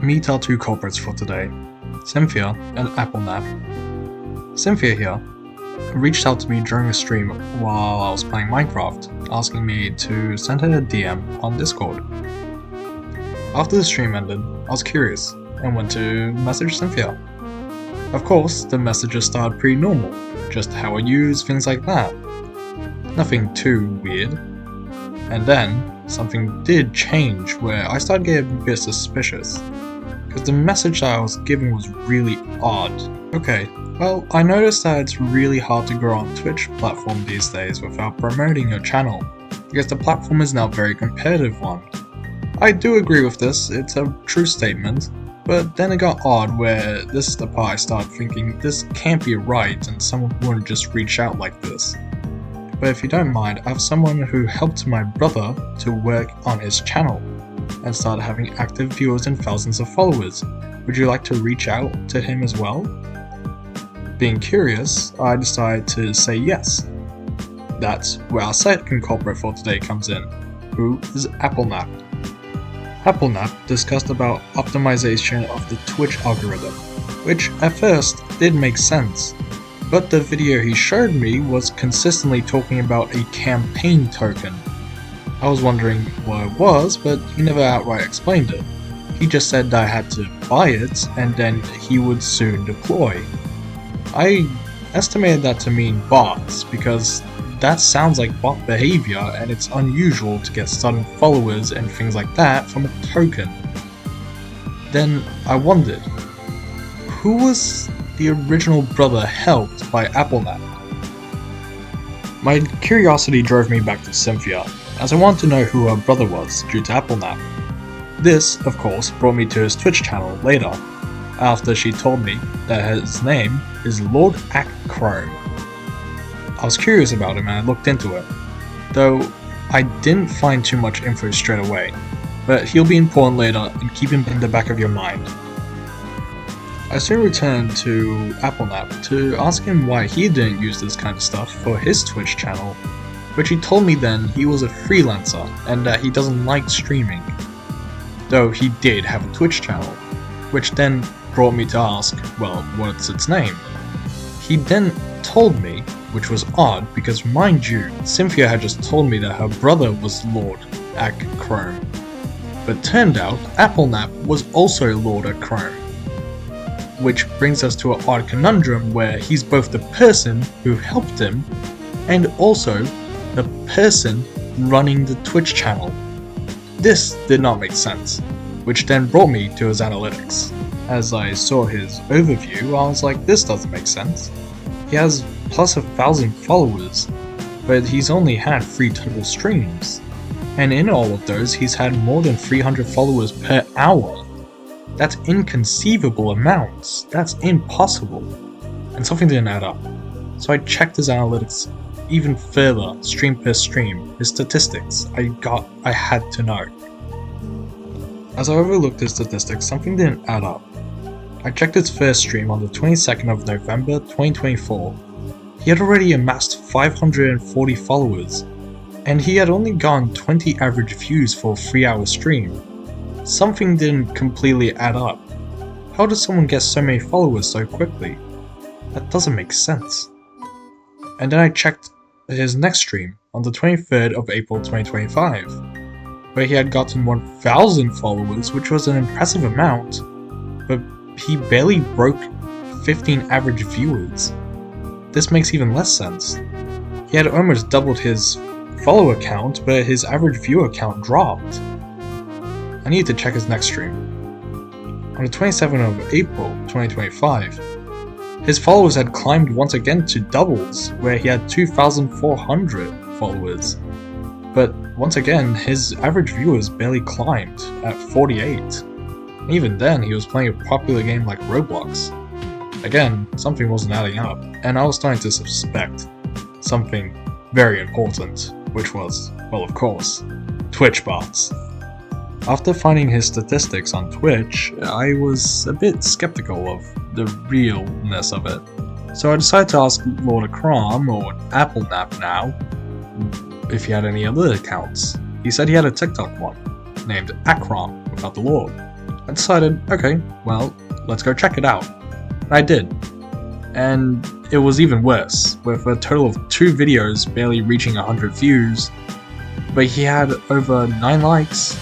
Meet our two culprits for today, Cynthia and AppleNap. Cynthia here reached out to me during a stream while I was playing Minecraft, asking me to send her a DM on Discord. After the stream ended, I was curious and went to message Cynthia. Of course, the messages started pretty normal, just how I use, things like that. Nothing too weird. And then, something did change where I started getting a bit suspicious, because the message that I was giving was really odd. Okay, well, I noticed that it's really hard to grow on Twitch platform these days without promoting your channel, because the platform is now a very competitive one. I do agree with this, it's a true statement, but then it got odd where this is the part I started thinking this can't be right and someone wouldn't just reach out like this. But if you don't mind, I have someone who helped my brother to work on his channel and started having active viewers and thousands of followers. Would you like to reach out to him as well? Being curious, I decided to say yes. That's where our second culprit for today comes in, who is AppleNap. AppleNap discussed about optimization of the Twitch algorithm, which at first did make sense. But the video he showed me was consistently talking about a campaign token. I was wondering what it was, but he never outright explained it. He just said that I had to buy it and then he would soon deploy. I estimated that to mean bots because that sounds like bot behavior and it's unusual to get sudden followers and things like that from a token. Then I wondered, who was the original brother helped by AppleNap? My curiosity drove me back to Cynthia, as I wanted to know who her brother was due to AppleNap. This, of course, brought me to his Twitch channel later, after she told me that his name is Lord Chrome. I was curious about him and I looked into it, though I didn't find too much info straight away, but he'll be important later and keep him in the back of your mind. I soon returned to AppleNap to ask him why he didn't use this kind of stuff for his Twitch channel, which he told me then he was a freelancer and that he doesn't like streaming, though he did have a Twitch channel, which then brought me to ask, well, what's its name? He then told me, which was odd because mind you, Cynthia had just told me that her brother was Lord Chrome, but turned out AppleNap was also Lord Chrome. Which brings us to an odd conundrum where he's both the person who helped him and also the person running the Twitch channel. This did not make sense, which then brought me to his analytics. As I saw his overview, I was like, this doesn't make sense. He has plus 1,000 followers, but he's only had 3 total streams, and in all of those he's had more than 300 followers per hour. That's inconceivable amounts. That's impossible. And something didn't add up. So I checked his analytics even further, stream per stream, his statistics. I had to know. As I overlooked his statistics, something didn't add up. I checked his first stream on the 22nd of November 2024. He had already amassed 540 followers, and he had only gotten 20 average views for a 3-hour stream. Something didn't completely add up. How does someone get so many followers so quickly? That doesn't make sense. And then I checked his next stream on the 23rd of April 2025, where he had gotten 1,000 followers, which was an impressive amount, but he barely broke 15 average viewers. This makes even less sense. He had almost doubled his follower count, but his average viewer count dropped. I needed to check his next stream. On the 27th of April 2025, his followers had climbed once again to doubles, where he had 2,400 followers. But once again, his average viewers barely climbed at 48. Even then, he was playing a popular game like Roblox. Again, something wasn't adding up, and I was starting to suspect something very important, which was, well, of course, Twitch bots. After finding his statistics on Twitch, I was a bit skeptical of the realness of it. So I decided to ask Lord Chrome, or AppleNap now, if he had any other accounts. He said he had a TikTok one, named Akron without the Lord. I decided, okay, well, let's go check it out. And I did. And it was even worse, with a total of 2 videos barely reaching 100 views, but he had over 9 likes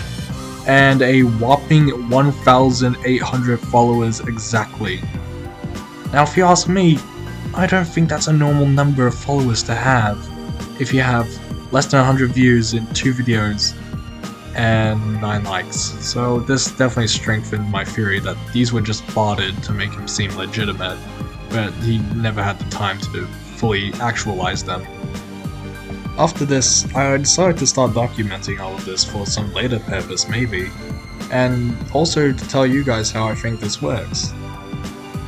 and a whopping 1,800 followers exactly. Now if you ask me, I don't think that's a normal number of followers to have if you have less than 100 views in 2 videos and 9 likes. So this definitely strengthened my theory that these were just botted to make him seem legitimate, but he never had the time to fully actualize them. After this, I decided to start documenting all of this for some later purpose maybe, and also to tell you guys how I think this works.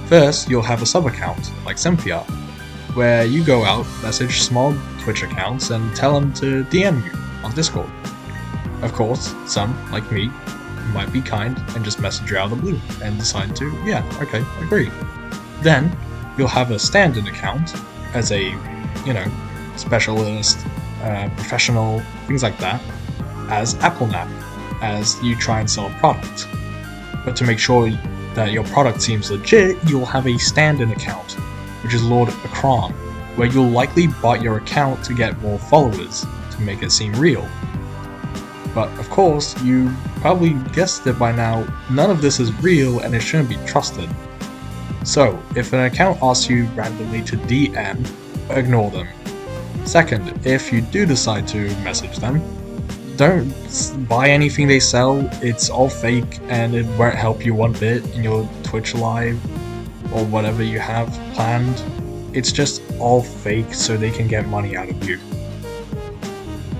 First, you'll have a sub-account, like Cynthia, where you go out, message small Twitch accounts, and tell them to DM you on Discord. Of course, some, like me, might be kind and just message you out of the blue, and decide to, yeah, okay, agree. Then, you'll have a stand-in account, as a, specialist, professional, things like that, as AppleNap, as you try and sell a product. But to make sure that your product seems legit, you'll have a stand-in account, which is Lord Akram, where you'll likely bot your account to get more followers, to make it seem real. But of course, you probably guessed it by now, none of this is real and it shouldn't be trusted. So, if an account asks you randomly to DM, ignore them. Second, if you do decide to message them, don't buy anything they sell, it's all fake and it won't help you one bit in your Twitch live or whatever you have planned. It's just all fake so they can get money out of you.